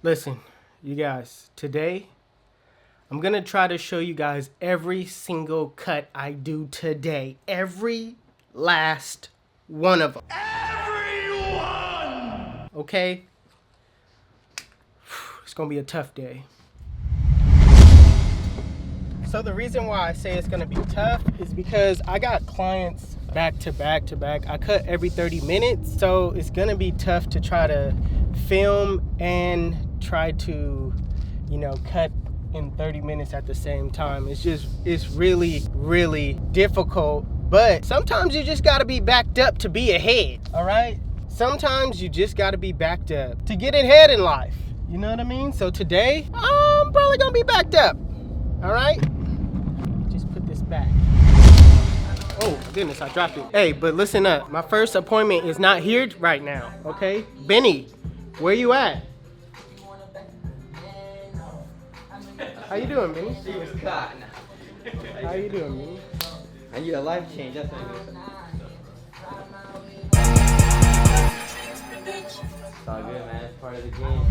Listen, you guys, today I'm gonna try to show you guys every single cut I do today. Every last one of them. Everyone! Okay? It's gonna be a tough day. So the reason why I say it's gonna be tough is because I got clients back to back to back. I cut every 30 minutes, so it's gonna be tough to try to film and try to, you know, cut in 30 minutes at the same time. It's really difficult, but sometimes you just gotta be backed up to be ahead, all right? Sometimes you just gotta be backed up to get ahead in life, you know what I mean? So today, I'm probably gonna be backed up, all right? Just put this back. Oh goodness, I dropped it. Hey, but listen up, my first appointment is not here right now, okay? Benny, where you at? How you doing, Benny? She was caught. How you doing, Benny? I need a life change, that's what it is. It's all good, man. It's part of the game.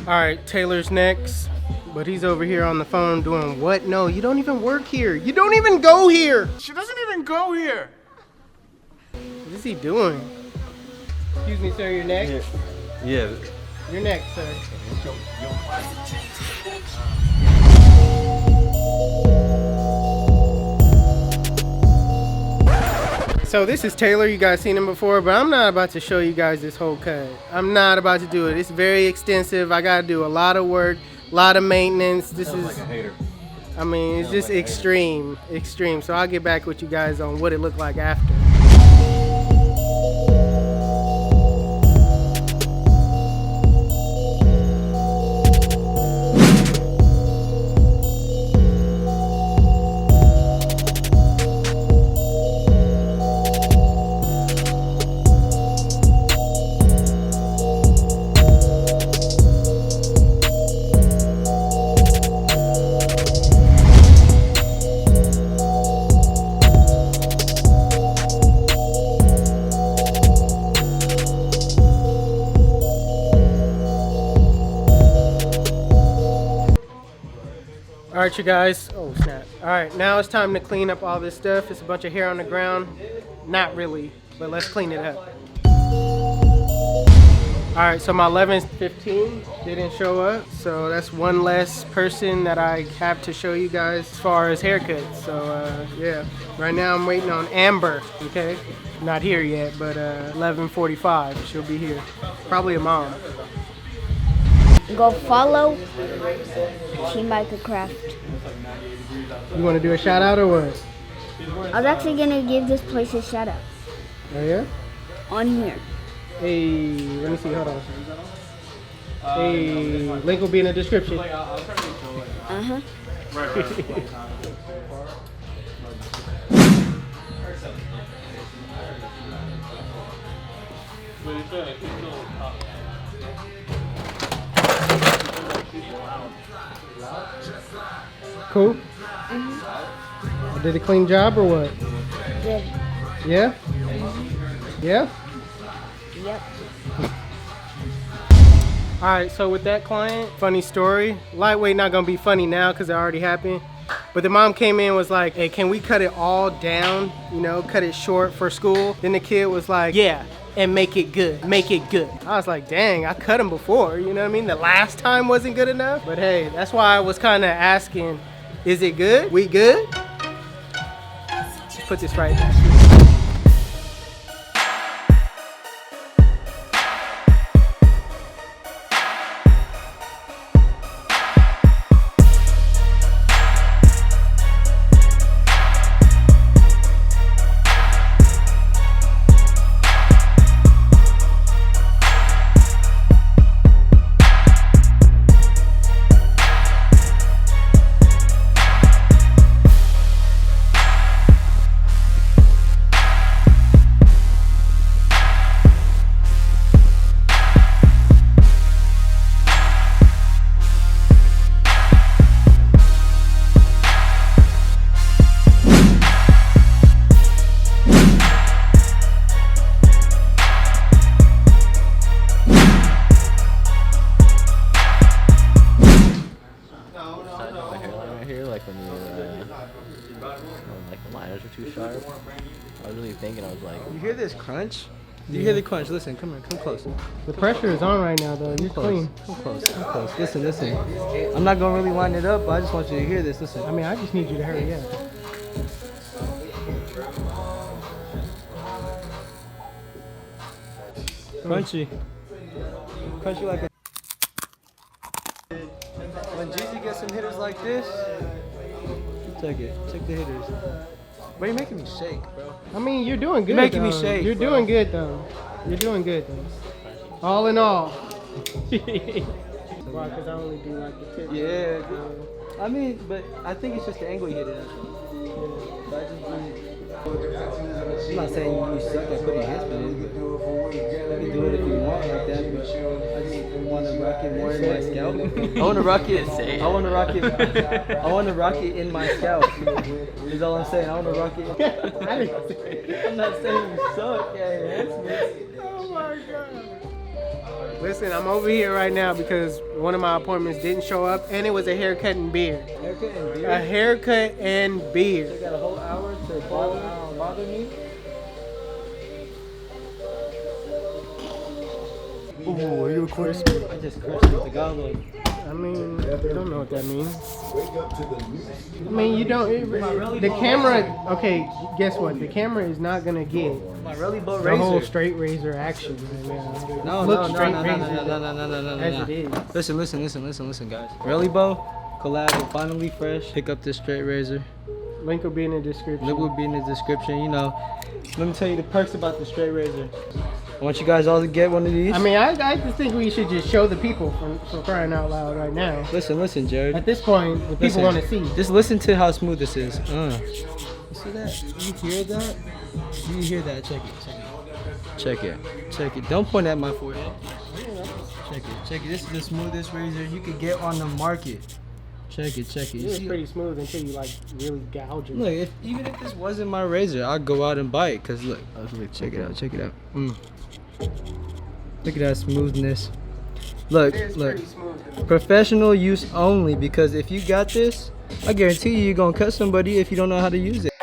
All right, Taylor's next, but he's over here on the phone doing what? No, you don't even work here. You don't even go here. She doesn't even go here. What is he doing? Excuse me, sir, you're next? Yeah. You're next, sir. So this is Taylor, you guys seen him before, but I'm not about to show you guys this whole cut. I'm not about to do it. It's very extensive. I gotta do a lot of work, a lot of maintenance. This is, like a hater. I mean, it's just extreme. So I'll get back with you guys on what it looked like after. All right, you guys. Oh, snap. All right, now it's time to clean up all this stuff. It's a bunch of hair on the ground. Not really, but let's clean it up. All right, so my 11:15 didn't show up. So that's one less person that I have to show you guys as far as haircuts. So, yeah. Right now I'm waiting on Amber, okay? Not here yet, but 11:45, she'll be here. Probably a mom. Go follow Team Minecraft. You want to do a shout out or what? I was actually gonna give this place a shout out Oh yeah? on here. Hey, let me see, hold on. Hey, link will be in the description. Uh-huh. Cool? Did a clean job or what? Good. Yeah? Yeah? Yep. All right, so with that client, funny story. Lightweight not gonna be funny now because it already happened. But the mom came in and was like, hey, can we cut it all down? You know, cut it short for school. Then the kid was like, yeah. and make it good. Make it good. I was like, dang, I cut them before. You know what I mean? The last time wasn't good enough. But hey, that's why I was kind of asking, is it good? We good? Let's put this right back. Like the liners are too sharp. I was really thinking, I was like, You hear this crunch? Do you hear the crunch? Listen, come here, come close. The pressure is on right now, though. You're clean. Come close, come close. Listen, listen. I'm not gonna really wind it up, but I just want you to hear this. Listen. I mean, I just need you to hurry up. Crunchy. Crunchy like a. When Jeezy gets some hitters like this, check it. Check the hitters. Bro, you're making me shake, bro. I mean, you're doing good. You're making me though. shake, You're bro. doing good, though. You're doing good, though. All in all. Why? Because I only do like the tip. Yeah, bro. I mean, but I think it's just the angle you hit it at. But I just do. I'm not saying you suck at putting enhancement in, but you can do it if you want like that. But I just want to rock it more in my scalp. I want to rock it. I want to rock it. I want to rock it in my scalp. Is all I'm saying. I want to rock it. I'm not saying you suck at enhancements. Oh my god. Listen, I'm over here right now because one of my appointments didn't show up, and it was a haircut and beard. Haircut and beard. A haircut and They beard. got a whole hour to bother me. Ooh, are you recording? I just crushed it with the Tagalog. I mean, I don't know what that means. I mean, you don't. The camera. Okay, guess what? The camera is not gonna get My RELLYBO the whole razor. straight razor action right now. No, Look no, no, straight no, no, razor no, no, no, no, no, no, as no. it is. Listen, guys. RELLYBO collab with Finally Fresh. Pick up this straight razor. Link will be in the description. Link will be in the description. You know, let me tell you the perks about the straight razor. I want you guys all to get one of these. I mean, I just think we should just show the people for crying out loud right now. Listen, Jared. At this point, the people Listen. want to see. Just listen to how smooth this is. You see that? You hear that? You hear that? Check it. Check it. Don't point at my forehead. Check it. This is the smoothest razor you could get on the market. Check it. It You was see? pretty smooth until you like really gouge it. Look, even if this wasn't my razor, I'd go out and buy it. Cause look, check it out. Look at that smoothness. Look, It is look. pretty smooth. Professional use only. Because if you got this, I guarantee you're gonna cut somebody if you don't know how to use it.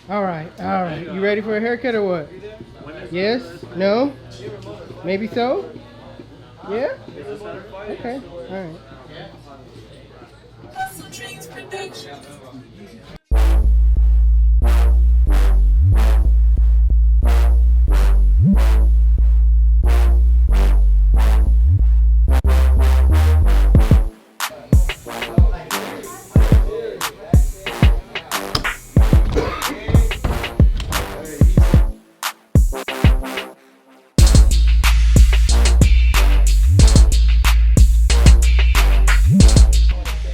All right. You ready for a haircut or what? Yes? No? Maybe so? Yeah? Okay. All right. HustleDreamProduction.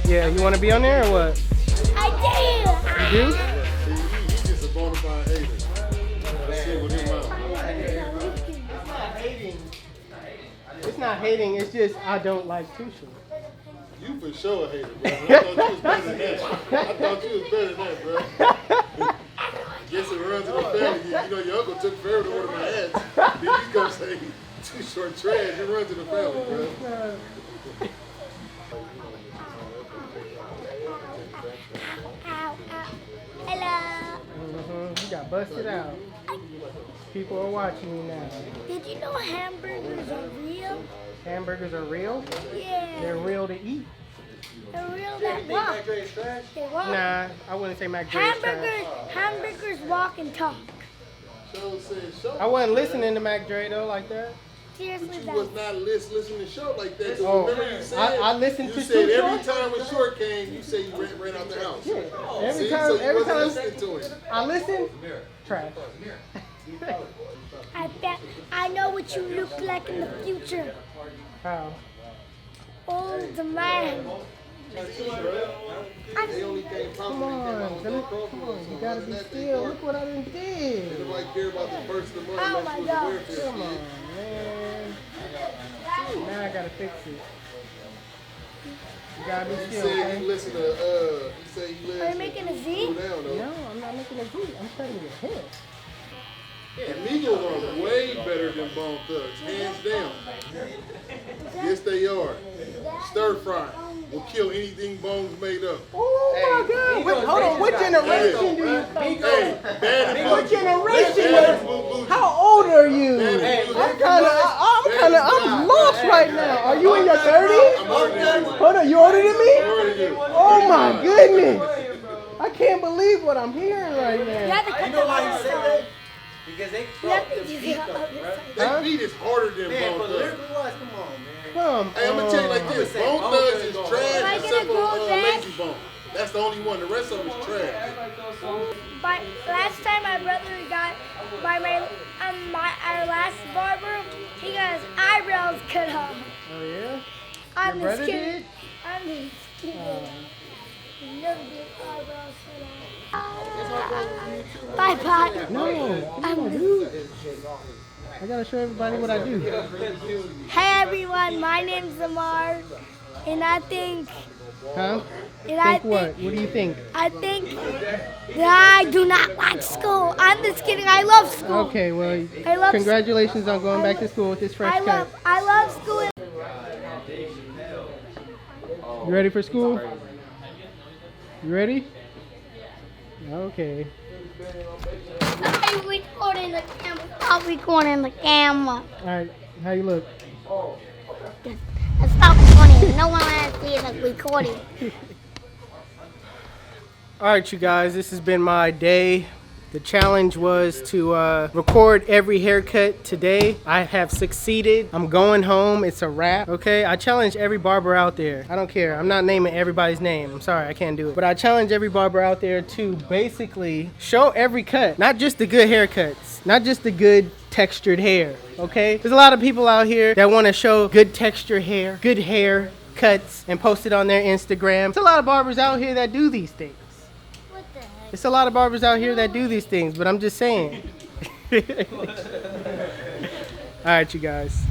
Yeah, you want to be on there or what? I You do? He's just a bona fide hater. Let's see what his mouth. It's not hating, it's just I don't like too short. You for sure a hater, bro. I thought you was better than that, bro. Guess it runs in the family. You know, your uncle took forever to order my ads. Then you come say, too short trash. It runs in the family, bro. Hello. You got busted out. People are watching you now. Did you know hamburgers are real? Hamburgers are real? Yeah. They're real to eat. They're real that walk. They walk. Nah, I wouldn't say Mac Dre's trash. Hamburgers walk and talk. Show said show. I wasn't listening to Mac Dre though like that. Seriously, But you that. was not listening to show like that. So Oh, remember you said, I listened to you said Too every Short. time when Short came, you say you ran out the house. Every See? time, So you every wasn't time listening to it. I listen, trash. I bet I know what you look like in the future. How? Old man. They only came Come on, you gotta be still. Look what I done did. Nobody care about the first of the month Oh unless my you was God. aware of it. Come on, man. Now I gotta fix it. You gotta be You still, said okay? you listen to, you say you listen Are you making a Z? Cool Down, though. No, I'm not making a beat. I'm cutting your hair. Amigos are way better than Bone Thugs, hands down. Yes, they are. Stir fry will kill anything Bones made up. Oh my God! Wait, hold on. What generation do you come Hey, from? bad and What bougie. generation? Bad and bougie. How old are you? Bad and bougie. I'm lost right now. Are you in your 30s? I'm older than you. Hold on, you older than I'm me? older than you. Oh my goodness! I can't believe what I'm hearing right You now. have to cut You know why the he said side. that? Because they You have broke to the do beat the up, other bro. side. They beat is harder than Man, Bone but Thugs. lyrically wise, come on, man. Come Hey, I'm gonna tell you like this: say Bone Bone Thugs Thugs is go trash Am I except gonna for go back? Lazy Bone. That's the only one. The rest of them is trash. But last time my brother got our last barber, he got his eyebrows cut off. Oh yeah? I'm Your just brother kidding. did? I'm just kidding. He never did eyebrows cut off. Bye bye. No. I gotta show everybody what I do. Hey everyone, my name's Amar, and I think, Huh? and I Think what? What do you think? I think that I do not like school. I'm just kidding. I love school. Okay, well, I love congratulations on going back to school with this fresh cut. I love school. You ready for school? You ready? Okay. Stop recording the camera. Stop recording the camera. All right. How you look? Stop recording. No one has to see the recording. All right, you guys. This has been my day. The challenge was to record every haircut today. I have succeeded. I'm going home. It's a wrap. Okay. I challenge every barber out there. I don't care. I'm not naming everybody's name. I'm sorry. I can't do it. But I challenge every barber out there to basically show every cut, not just the good haircuts, not just the good textured hair. Okay. There's a lot of people out here that want to show good textured hair, good hair cuts, and post it on their Instagram. There's a lot of barbers out here that do these things. What the heck? It's a lot of barbers out here that do these things, but I'm just saying. All right, you guys.